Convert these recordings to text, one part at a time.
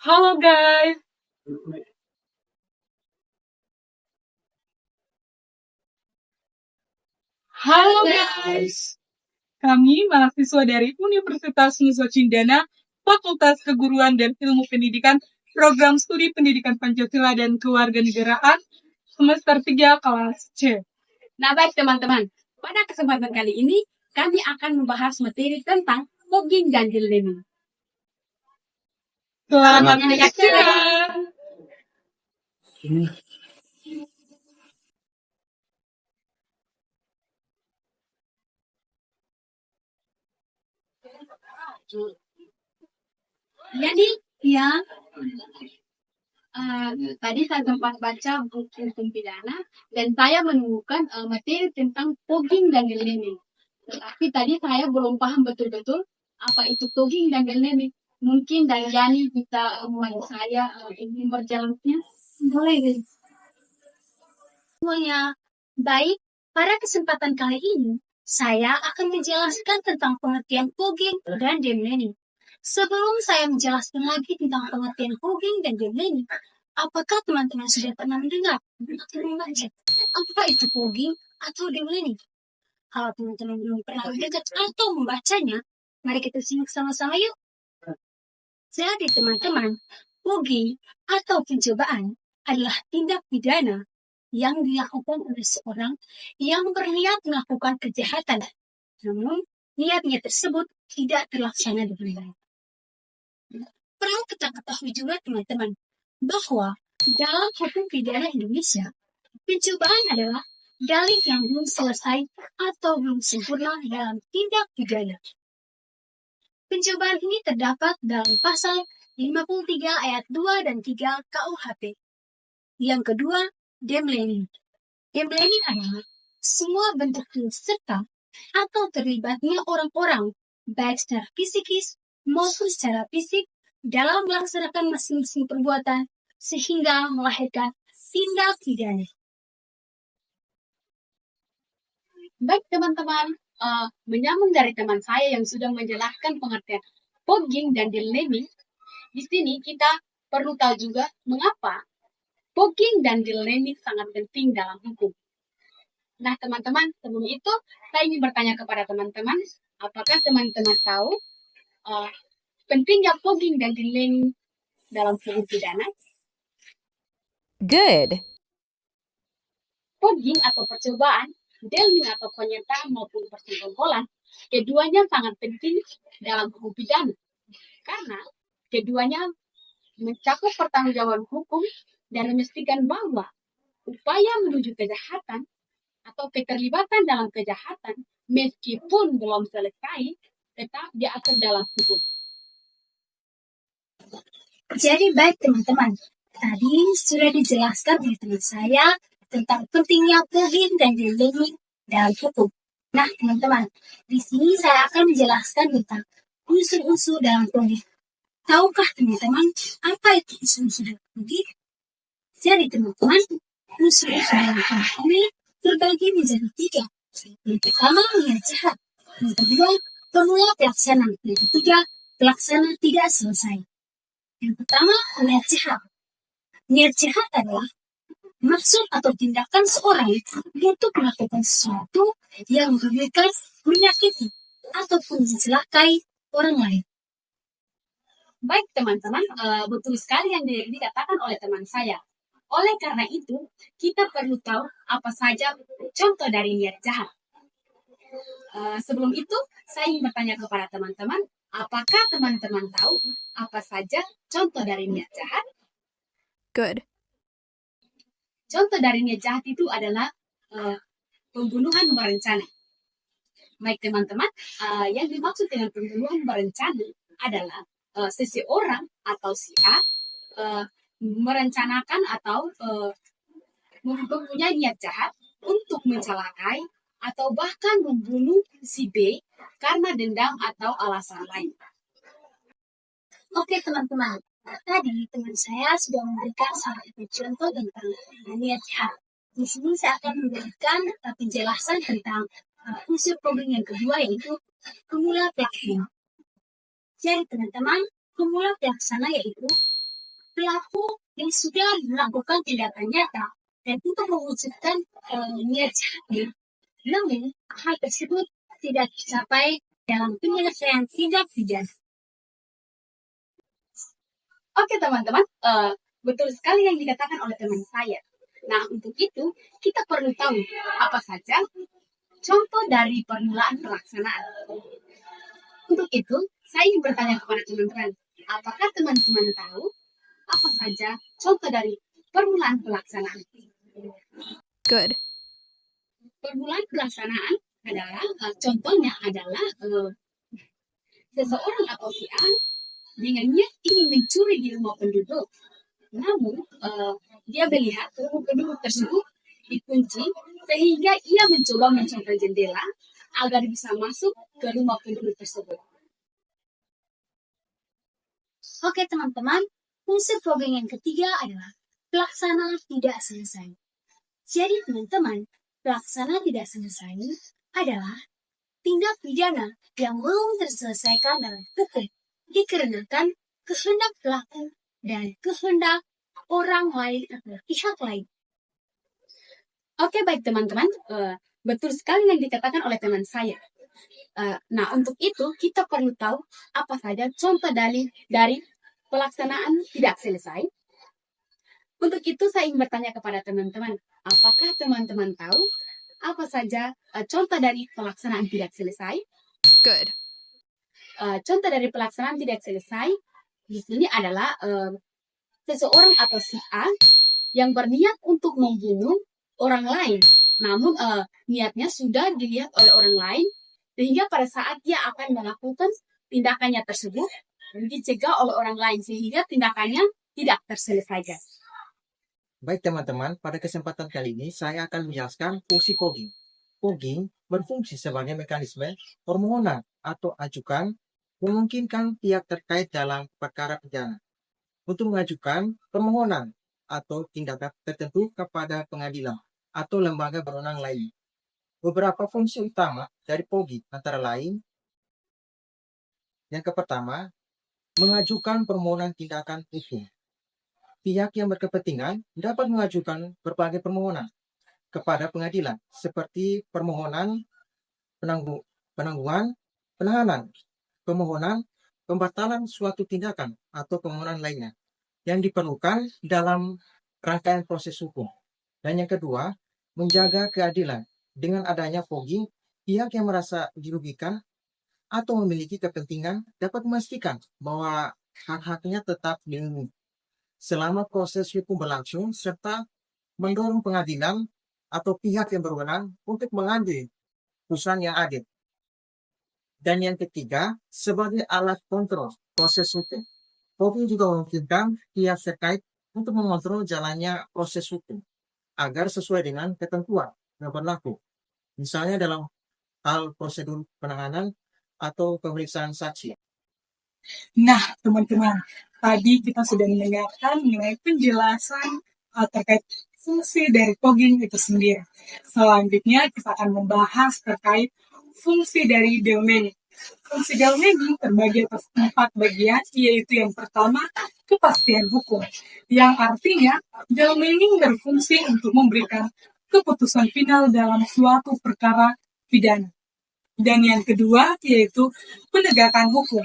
Halo guys, halo guys. Kami mahasiswa dari Universitas Nusa Cendana, Fakultas Keguruan dan Ilmu Pendidikan, Program Studi Pendidikan Pancasila dan Kewarganegaraan, semester 3 kelas C. Nah, baik teman-teman, pada kesempatan kali ini kami akan membahas materi tentang fogging dan learning. Selamat menyaksikan. Jadi, ya, tadi saya sempat baca buku hukum pidana dan saya menemukan materi tentang fogging dan learning. Tetapi tadi saya belum paham betul-betul apa itu fogging dan learning. Mungkin dari Yani bisa membantu saya ingin berjalannya. Boleh, guys. Semuanya baik. Pada kesempatan kali ini, saya akan menjelaskan tentang pengertian fogging dan deep learning. Sebelum saya menjelaskan lagi tentang pengertian fogging dan deep learning, apakah teman-teman sudah pernah mendengar atau membaca apa itu fogging atau deep learning? Kalau teman-teman belum pernah mendengar atau membacanya, mari kita simak sama-sama yuk. Jadi teman-teman, fogging atau pencobaan adalah tindak pidana yang dilakukan oleh seorang yang berniat melakukan kejahatan, namun niatnya tersebut tidak terlaksana dengan baik. Perlu kita ketahui juga teman-teman, bahwa dalam hukum pidana Indonesia, pencobaan adalah dalih yang belum selesai atau belum sempurna dalam tindak pidana. Pencobaan ini terdapat dalam pasal 53 ayat 2 dan 3 KUHP. Yang kedua, deep learning. Deep learning adalah semua bentuk serta atau terlibatnya orang-orang, baik secara fisikis maupun secara fisik, dalam melaksanakan masing-masing perbuatan sehingga melahirkan tindak pidana. Baik teman-teman, menyambung dari teman saya yang sudah menjelaskan pengertian fogging dan deep learning, di sini kita perlu tahu juga mengapa fogging dan deep learning sangat penting dalam hukum. Nah teman-teman, sebelum itu saya ingin bertanya kepada teman-teman, apakah teman-teman tahu pentingnya fogging dan deep learning dalam hukum pidana? Good. Fogging atau percobaan, delming atau penyertaan maupun persekongkolan, keduanya sangat penting dalam hukum pidana. Karena keduanya mencakup pertanggungjawaban hukum dan memastikan bahwa upaya menuju kejahatan atau keterlibatan dalam kejahatan meskipun belum selesai tetap diatur dalam hukum. Jadi baik teman-teman, tadi sudah dijelaskan oleh teman saya tentang pentingnya fogging dan deep learning dalam hukum. Nah teman-teman, di sini saya akan menjelaskan tentang unsur-unsur dalam fogging. Tahukah teman-teman apa itu unsur-unsur dalam fogging? Jadi teman-teman, unsur-unsur dalam fogging ini terbagi menjadi 3. Yang pertama, niat jahat. Yang kedua, pemula pelaksana. Yang ketiga, pelaksana tidak selesai. Yang pertama, niat jahat. Niat jahat adalah maksud atau tindakan seorang untuk melakukan sesuatu yang merugikan, menyakiti, ataupun mencelakai orang lain. Baik teman-teman, betul sekali yang dikatakan oleh teman saya. Oleh karena itu, kita perlu tahu apa saja contoh dari niat jahat. Sebelum itu, saya ingin bertanya kepada teman-teman, apakah teman-teman tahu apa saja contoh dari niat jahat? Good. Contoh dari niat jahat itu adalah pembunuhan berencana. Baik teman-teman, yang dimaksud dengan pembunuhan berencana adalah seseorang atau si A merencanakan atau mempunyai niat jahat untuk mencelakai atau bahkan membunuh si B karena dendam atau alasan lain. Oke teman-teman, tadi teman saya sudah memberikan salah satu contoh tentang niat jahat. Di sini saya akan memberikan penjelasan tentang unsur fogging yang kedua, yaitu pemula pelaksana. Jadi teman-teman, pemula pelaksana yaitu pelaku yang sudah melakukan tindakan nyata dan untuk mewujudkan niat jahat. Namun, hal tersebut tidak tercapai dalam penyelesaian tindak pidana. Oke teman-teman, betul sekali yang dikatakan oleh teman saya. Nah, untuk itu kita perlu tahu apa saja contoh dari permulaan pelaksanaan. Untuk itu, saya ingin bertanya kepada teman-teman, apakah teman-teman tahu apa saja contoh dari permulaan pelaksanaan? Good. Permulaan pelaksanaan adalah contohnya adalah seseorang atau si A dengan niat ingin mencuri di rumah penduduk. Namun, dia melihat rumah penduduk tersebut dikunci sehingga ia mencoba mencongkel jendela agar bisa masuk ke rumah penduduk tersebut. Oke teman-teman, fungsi fogging yang ketiga adalah pelaksanaan tidak selesai. Jadi teman-teman, pelaksanaan tidak selesai adalah tindak pidana yang belum terselesaikan dalam hukum dikarenakan kehendak pelaku dan kehendak orang lain atau pihak lain. Oke baik teman-teman, betul sekali yang dikatakan oleh teman saya. Nah untuk itu kita perlu tahu apa saja contoh dari pelaksanaan tidak selesai. Untuk itu saya ingin bertanya kepada teman-teman, apakah teman-teman tahu apa saja contoh dari pelaksanaan tidak selesai? Good. Contoh dari pelaksanaan tidak selesai di sini adalah seseorang atau si A yang berniat untuk membunuh orang lain, namun niatnya sudah dilihat oleh orang lain, sehingga pada saat dia akan melakukan tindakannya tersebut dicegah oleh orang lain, sehingga tindakannya tidak terselesaikan. Baik teman-teman, pada kesempatan kali ini saya akan menjelaskan fungsi fogging. Fogging berfungsi sebagai mekanisme permohonan atau ajukan memungkinkan pihak terkait dalam perkara pidana untuk mengajukan permohonan atau tindakan tertentu kepada pengadilan atau lembaga berwenang lain. Beberapa fungsi utama dari fogging antara lain, yang pertama, mengajukan permohonan tindakan hukum. Pihak yang berkepentingan dapat mengajukan berbagai permohonan kepada pengadilan, seperti permohonan penangguhan, penahanan, permohonan pembatalan suatu tindakan, atau permohonan lainnya yang diperlukan dalam rangkaian proses hukum. Dan yang kedua, menjaga keadilan. Dengan adanya fogging, pihak yang merasa dirugikan atau memiliki kepentingan dapat memastikan bahwa hak-haknya tetap dilindungi selama proses hukum berlangsung, serta mendorong pengadilan atau pihak yang berwenang untuk mengambil putusan yang adil. Dan yang ketiga, sebagai alat kontrol proses hukum, fogging juga memungkinkan pihak terkait untuk mengontrol jalannya proses hukum agar sesuai dengan ketentuan yang berlaku, misalnya dalam hal prosedur penahanan atau pemeriksaan saksi. Nah, teman-teman, tadi kita sudah mendengarkan mengenai penjelasan terkait fungsi dari fogging itu sendiri. Selanjutnya kita akan membahas terkait fungsi dari delmening. Fungsi delmening terbagi atas 4 bagian, yaitu yang pertama, kepastian hukum. Yang artinya, delmening berfungsi untuk memberikan keputusan final dalam suatu perkara pidana. Dan yang kedua, yaitu penegakan hukum.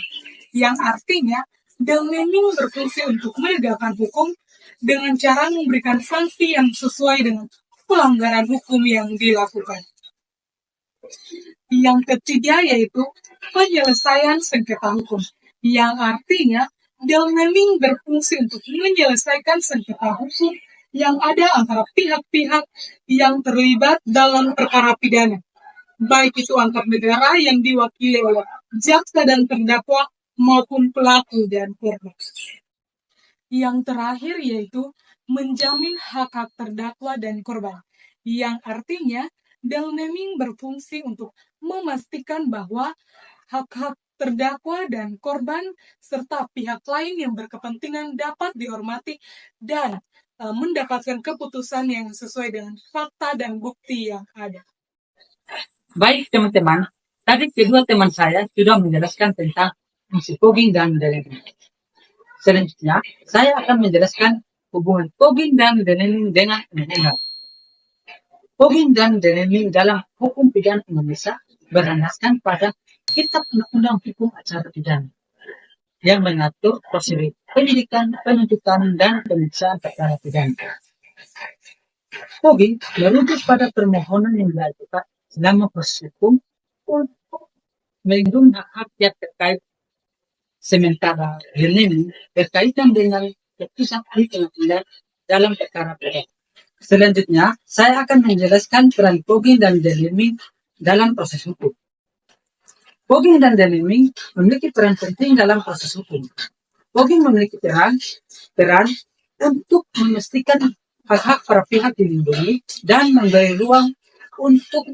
Yang artinya, delmening berfungsi untuk menegakkan hukum dengan cara memberikan sanksi yang sesuai dengan pelanggaran hukum yang dilakukan. Yang ketiga yaitu penyelesaian sengketa hukum, yang artinya delmening berfungsi untuk menyelesaikan sengketa hukum yang ada antara pihak-pihak yang terlibat dalam perkara pidana, baik itu antar negara yang diwakili oleh jaksa dan terdakwa maupun pelaku dan korban. Yang terakhir yaitu menjamin hak-hak terdakwa dan korban, yang artinya delmening berfungsi untuk memastikan bahwa hak-hak terdakwa dan korban serta pihak lain yang berkepentingan dapat dihormati dan mendapatkan keputusan yang sesuai dengan fakta dan bukti yang ada. Baik teman-teman, tadi kedua teman saya sudah menjelaskan tentang fungsi fogging dan delmening. Selanjutnya, saya akan menjelaskan hubungan Poging dan Deneling dengan undang-undang. Poging dan Deneling dalam hukum pidana Indonesia berlandaskan pada Kitab Undang-Undang Hukum Acara Pidana yang mengatur prosedur penyidikan, penuntutan, dan pemeriksaan perkara pidana. Poging merujuk pada permohonan yang diajukan selama proses hukum untuk melindungi hak-hak yang terkait, sementara Deneling berkaitan dengan keputusan ahli pengadilan dalam perkara pidana. Selanjutnya, saya akan menjelaskan peran Poging dan Deneling dalam proses hukum. Poging dan Deneling memiliki peran penting dalam proses hukum. Poging memiliki peran untuk memastikan hak-hak para pihak dilindungi dan memberi ruang untuk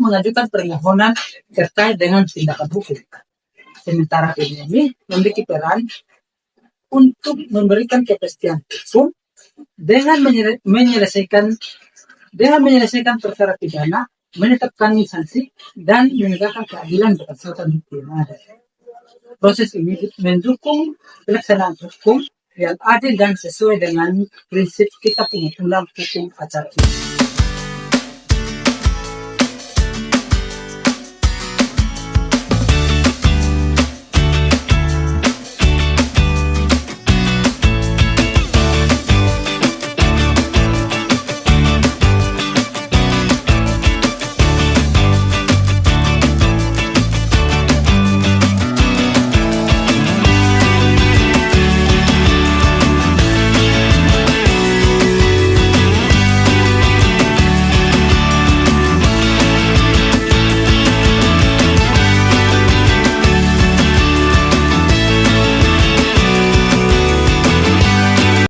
mengajukan permohonan terkait dengan tindakan hukum. Sementara Deneling memiliki peran untuk memberikan kepastian hukum dengan menyelesaikan perkara pidana, menetapkan sanksi, dan menegakkan keadilan berdasarkan hukum yang ada. Proses ini mendukung pelaksanaan hukum yang adil dan sesuai dengan prinsip Kitab Undang-Undang Hukum Acara Pidana.